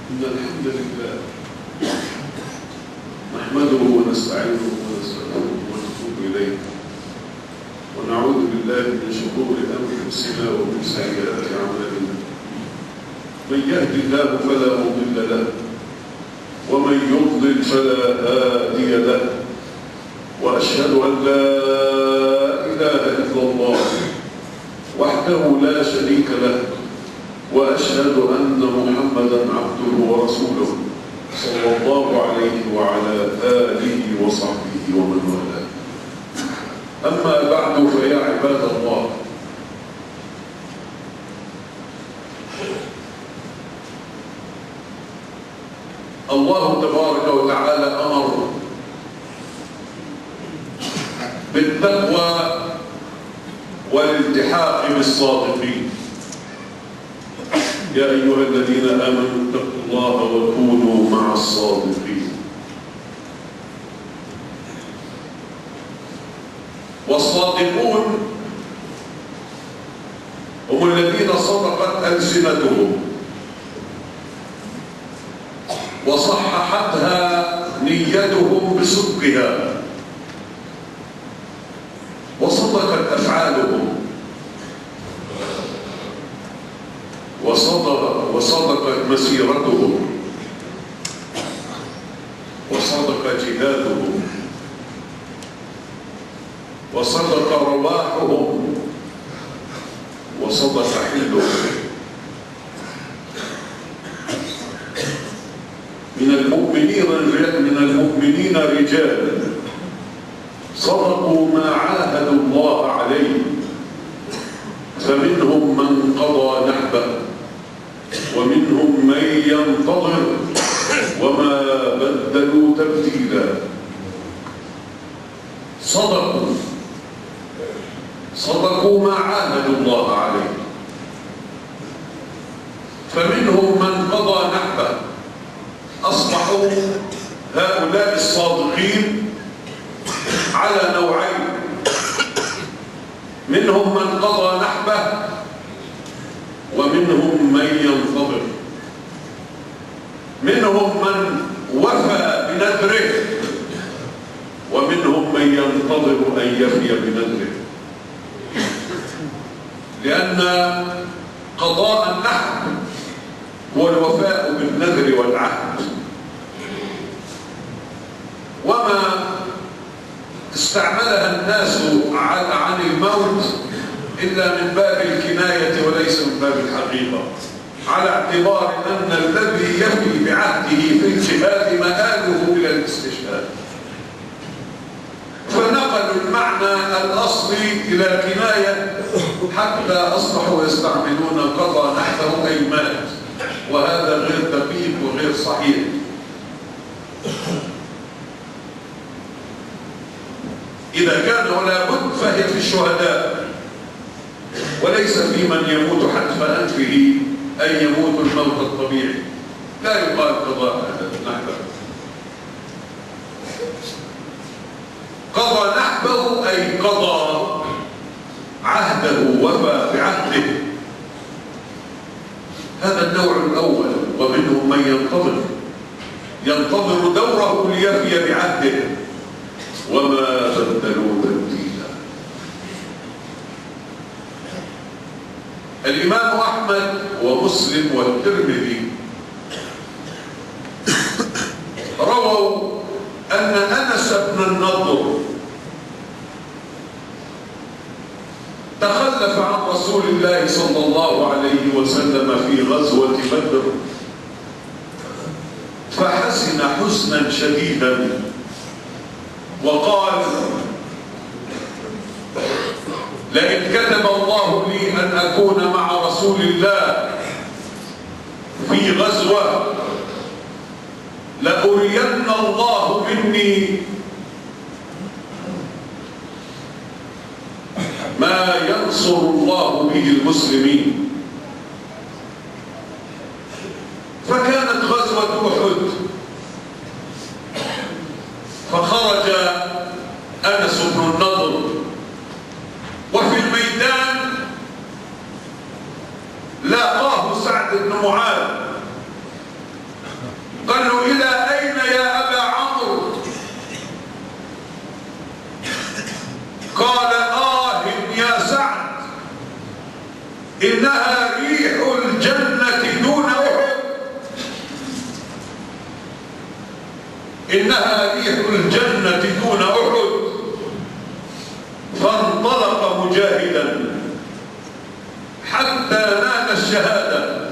إن الحمد لله نحمده ونستعينه ونستغفره ونتوب إليه ونعوذ بالله من شرور أنفسنا ومن سيئات أعمالنا. من يهد الله فلا مضل له ومن يضلل فلا هادي له، وأشهد أن لا إله إلا الله وحده لا شريك له، وأشهد أن محمدًا عبده ورسوله صلى الله عليه وعلى آله وصحبه ومن والاه. أما بعد فيا عباد الله، الله تبارك وتعالى أمر بالتقوى والالتحاق بالصادقين. يا أيها الذين آمنوا اتقوا الله وكونوا مع الصادقين. والصادقون هم الذين صدقت ألسنتهم وصححتها نيتهم بصدقها، وصدقت أفعالهم وصدقت مسيرتهم وصدق جهادهم وصدق رواحهم وصدق حلهم. من المؤمنين رجال صدقوا ما عاهدوا الله عليه، فمنهم من قضى نحبه ومنهم من ينتظر وما بدلوا تبديلا. صدقوا ما عاهدوا الله عليه، فمنهم من قضى نحبه. أصبحوا هؤلاء الصادقين على نوعين: منهم من قضى نحبه ومنهم من ينتظر. منهم من وفى بنذره ومنهم من ينتظر أن يفي بنذره، لأن قضاء النحب هو الوفاء بالنذر والعهد. وما استعملها الناس عن الموت إلا من باب الكناية وليس من باب الحقيقة، على اعتبار أن الذي يفي بعهده في الجهاد مآله إلى الاستشهاد، فنقلوا المعنى الأصلي إلى كناية حتى أصبحوا يستعملون قضى نحبه أي مات، وهذا غير دقيق وغير صحيح. إذا كان ولا بد فهي في الشهداء وليس في من يموت حتف أنفه أي يموت الموت الطبيعي، لا يقال قضاء نحبه. قضى نحبه أي قضى عهده، وفى بعهده. هذا النوع الأول. ومنهم من ينتظر دوره ليفي بعهده وما بدلوا تبديلا. الإمام أحمد ومسلم والترمذي رووا أن أنس بن النضر تخلف عن رسول الله صلى الله عليه وسلم في غزوة بدر، فحزن حزنا شديدا وقال: لئن كتب الله لي أن أكون مع رسول الله في غزوة لأرين الله مني ما ينصر الله به المسلمين. فكانت غزوة أحد، فخرج أنس بن النضر، وفي الميدان لاقاه سعد بن معاذ إنها ريح الجنة دون أحد، إنها ريح الجنة دون أحد. فانطلق مجاهدا حتى نال الشهادة،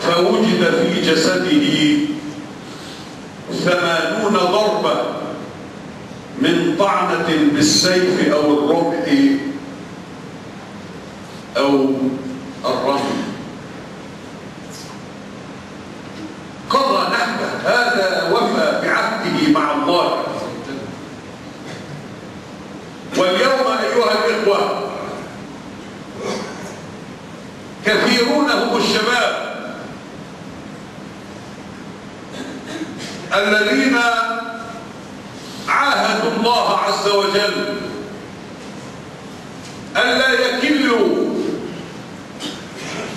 فوجد في جسده 80 ضربة من طعنة بالسيف أو الرمح أو الرمي. قضى نحبه، هذا وفى بعهده مع الله. واليوم أيها الإخوة كثيرون هم الشباب الذين عاهدوا الله عز وجل ألا يكلوا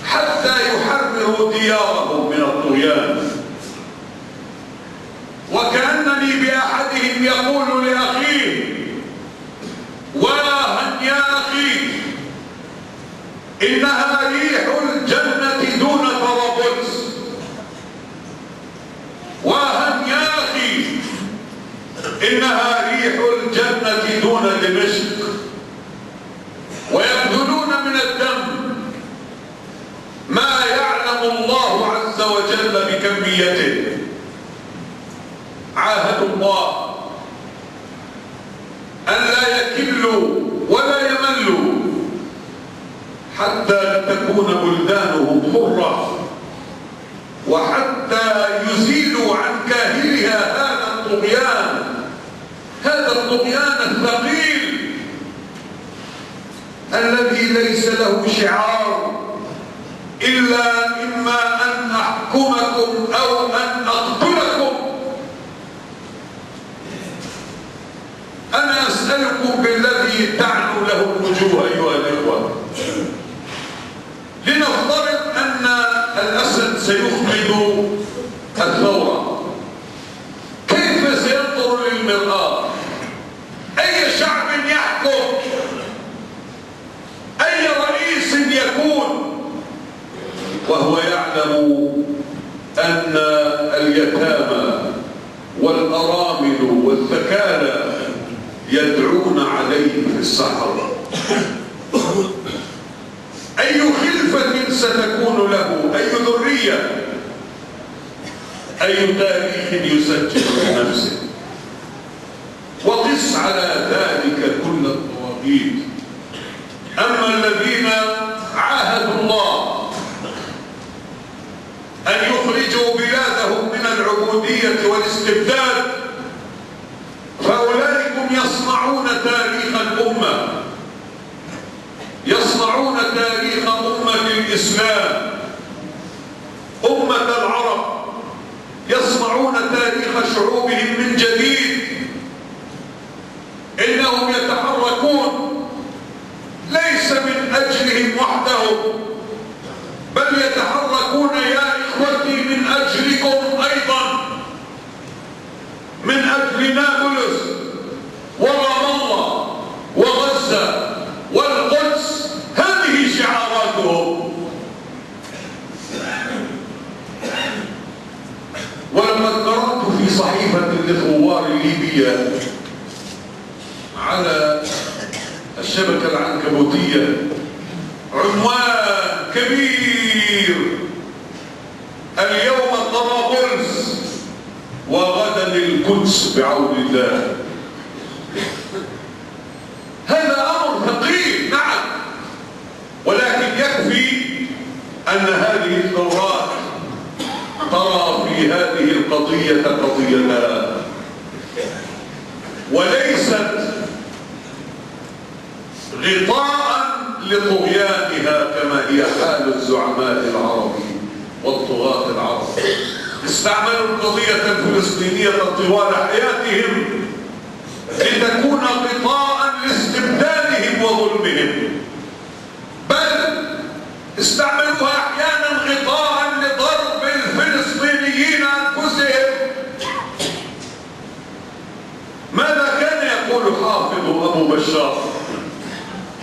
حتى يحرروا ديارهم من الطغيان. وكأنني بأحدهم يقول لأخيه: واها يا أخي، إنها ريح الجنة دون طرابلس. واها يا أخي، إنها ريح الجنة دون دمشق. ويبذلون من الدم ما يعلم الله عز وجل بكميته. عاهدوا الله ألا يكلوا ولا يملوا حتى تكون بلدانهم حرة، وحتى يزيلوا عن كاهلها هذا الطغيان الثقيل الذي ليس له شعار إلا إما أن أحكمكم أو أن أقتلكم. أنا أسألكم بالذي تعنو له الوجوه أيها الإخوة، لنفترض أن الأسد سيفقد الثورة، كيف سينظر للمرآة؟ أي شعب يحكم؟ أي رئيس يكون وهو يعلم أن اليتامى والأرامل والثكالى يدعون عليه في السحر؟ أي خلفة ستكون له؟ أي ذرية؟ أي تاريخ يسجل في نفسه؟ وقس على ذلك كل الطواغيت. أما الذين عاهدوا الله أن يخرجوا بلادهم من العبودية والاستبداد، فأولئكم يصنعون تاريخ الأمة، يصنعون تاريخ أمة الإسلام، أمة العرب، يصنعون تاريخ شعوبهم من جديد. إنهم يتحركون ليس من أجلهم وحدهم، بل يتحركون يا إخوتي من أجلكم أيضا، من أجل نابلس ورام الله وغزة والقدس. هذه شعاراتهم. ولقد قرأت في صحيفة للثوار الليبية على الشبكة العنكبوتية عنوان كبير: اليوم طرابلس وغدا القدس بعون الله. هذا أمر ثقيل نعم، ولكن يكفي أن هذه الثورات ترى في هذه القضية قضيتها، وليست غطاء لطغيانها كما هي حال الزعماء العرب والطغاة العرب. استعملوا القضية الفلسطينية طوال حياتهم لتكون غطاء لاستبدادهم وظلمهم، بل استعملوها احيانا غطاء لضرب الفلسطينيين انفسهم. ماذا كان يقول حافظ ابو بشار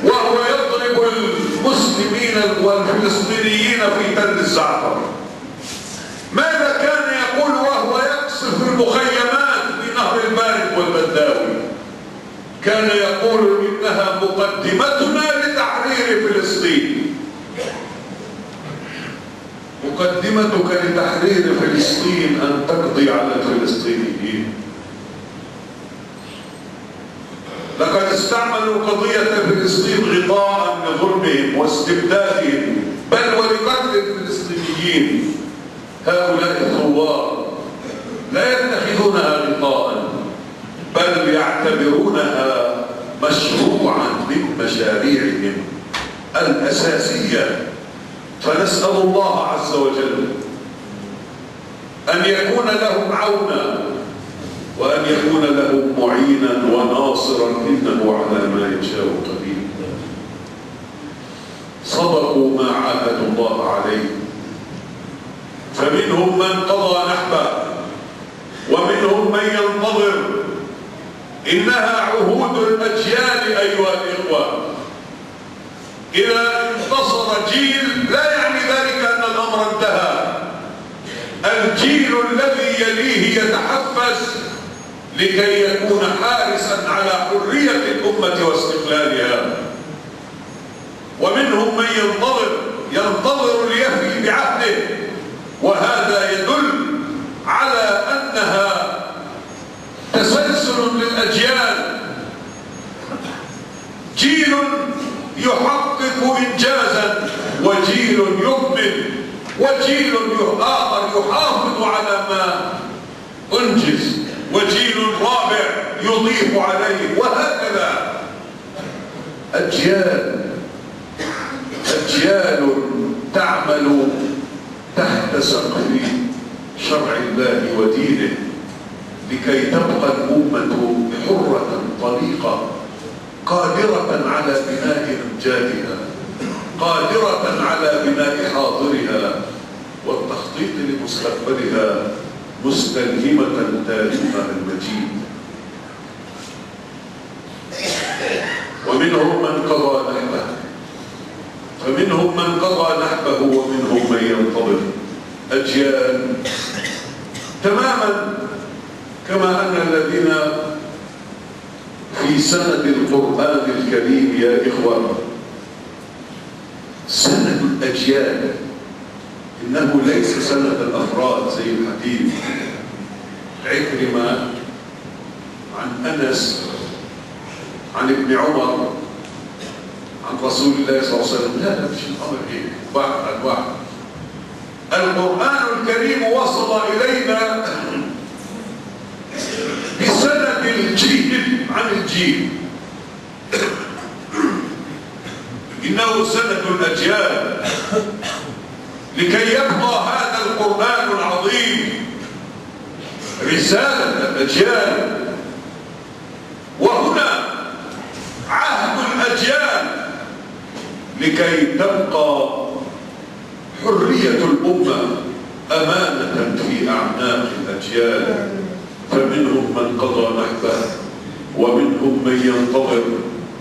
وهو يضرب المسلم المسلمين والفلسطينيين في تل الزعتر؟ ماذا كان يقول وهو يقصف المخيمات في نهر البارد والبداوي؟ كان يقول إنها مقدمتنا لتحرير فلسطين. مقدمتك لتحرير فلسطين أن تقضي على الفلسطينيين. لقد استعملوا قضية فلسطين غطاء لظلمهم واستبدادهم بل ولقتل الفلسطينيين. هؤلاء الثوار لا يتخذونها غطاء بل يعتبرونها مشروعا من مشاريعهم الأساسية. فنسأل الله عز وجل أن يكون لهم عونا وأن يكون لهم معينا وناصرا، إنه على ما يشاء قدير. صدقوا ما عاهدوا الله عليه، فمنهم من قضى نحبه ومنهم من ينتظر. إنها عهود الأجيال أيها الإخوة. إذا انتصر جيل لا يعني ذلك أن الأمر انتهى. الجيل الذي يليه يتحفز لكي يكون حارسا على حرية الأمة واستقلالها. ومنهم من ينتظر ليفي بعهده، وهذا يدل على أنها تسلسل للأجيال. جيل يحقق إنجازا وجيل يكمل وجيل آخر يحافظ على ما أنجز وجيل رابع يضيف عليه، وهكذا أجيال تعمل تحت سقف شرع الله ودينه لكي تبقى الأمة حرة طليقة قادرة على بناء أمجادها، قادرة على بناء حاضرها والتخطيط لمستقبلها، مستلهمة تاريخها المجيد. ومنهم من قضى نحبه، فمنهم من قضى نحبه ومنهم من ينتظر. أجيال تماما كما أن الذين في سند القرآن الكريم يا إخوة سند الأجيال، إنه ليس سند الأفراد زي الحديث عكرمة عن أنس عن ابن عمر عن رسول الله صلى الله عليه وسلم. لا مش الأمر هيك واحد عن واحد. القرآن الكريم وصل إلينا بسند الجيل عن الجيل، إنه سند الأجيال لكي يبقى هذا القرآن العظيم رسالة الأجيال. وهنا عهد الأجيال لكي تبقى حرية الأمة أمانة في أعناق الأجيال. فمنهم من قضى نحبه ومنهم من ينتظر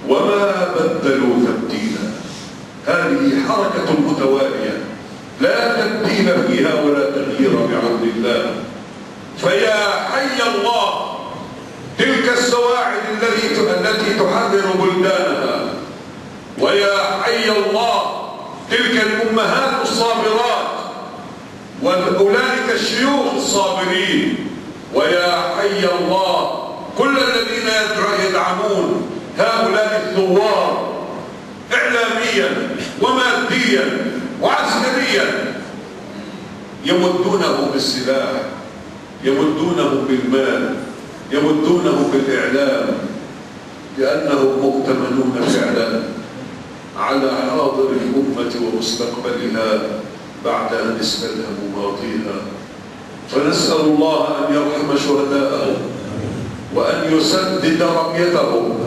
وما بدلوا تبديلا. هذه حركة متوالية لا تبديل فيها ولا تغيير بعهد الله. فيا حي الله تلك السواعد التي تحرر بلدانها، ويا حي الله تلك الأمهات الصابرات وأولئك الشيوخ الصابرين، ويا حي الله كل الذين يدعمون هؤلاء الثوار إعلاميا وماديا وعسكريا، يمدونه بالسلاح، يمدونه بالمال، يمدونه بالإعلام، لأنهم مؤتمنون فعلا على حاضر الأمة ومستقبلها بعد أن استلهموا ماضيها. فنسأل الله أن يرحم شهداءهم وأن يسدد رميتهم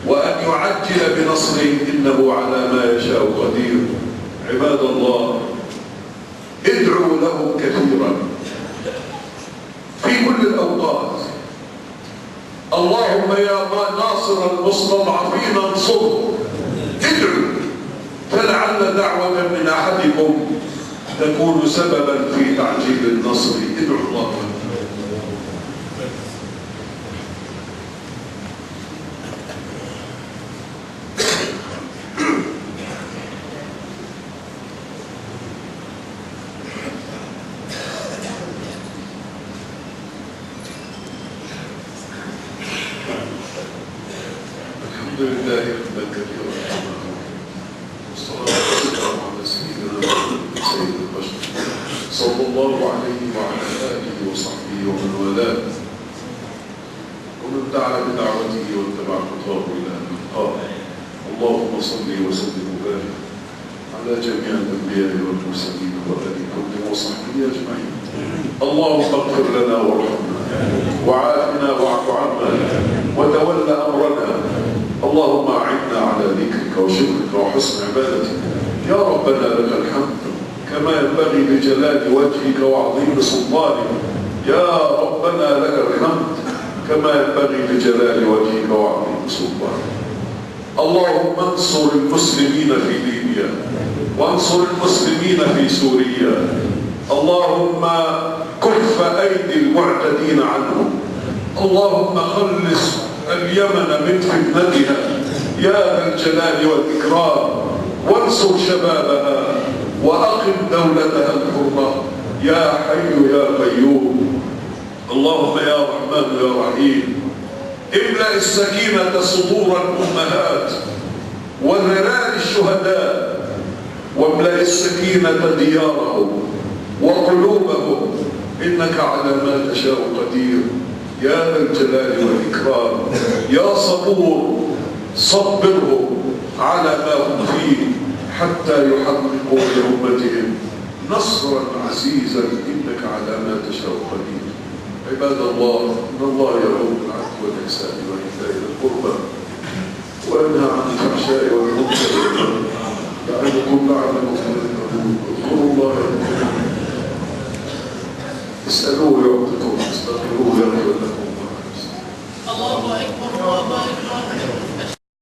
وأن يعجل بنصرهم، إنه على ما يشاء قدير. عباد الله ادعوا لهم كثيرا في كل الأوقات. اللهم يا ناصر المستضعفين انصرهم. ادعوا لعل دعوة من أحدكم تكون سببا في تعجيل النصر. ادعوا الله. الحمد لله حمدا كثيرا والصلاة والسلام على سيدنا محمد سيد البشر صلى الله عليه وعلى آله وصحبه ومن والاه ومن دعا بدعوته واتبع خطاه إلى أن نلقاه. اللهم صل وسلم وبارك على جميع الأنبياء والمرسلين وآل كل وصحبه أجمعين. اللهم اغفر لنا وارحمنا وعافنا واعف عنا وتول أمرنا. اللهم أعنا على ذكرك وشكرك وحسن عبادتك. يا ربنا لك الحمد كما ينبغي لجلال وجهك وعظيم سلطانك. يا ربنا لك الحمد كما ينبغي لجلال وجهك وعظيم سلطانك. اللهم انصر المسلمين في ليبيا وانصر المسلمين في سوريا. اللهم كف أيدي المعتدين عنهم. اللهم خلص اليمن من فتنتها يا ذا الجلال والإكرام، وانصر شبابها وأقم دولتها الحرة يا حي يا قيوم. اللهم يا رحمن يا رحيم املأ السكينة صدور الأمهات وذرار الشهداء، واملأ السكينة ديارهم وقلوبهم، إنك على ما تشاء قدير يا ذا الجلال والإكرام. يا صبور صبرهم على ما هم فيه حتى يحققوا لأمتهم نصرا عزيزا، إنك على ما تشاء قدير. عباد الله، إن الله يأمر بالعدل والإحسان وإيتاء ذي القربى وينهى عن الفحشاء والمنكر والبغي يعظكم لعلكم تذكرون.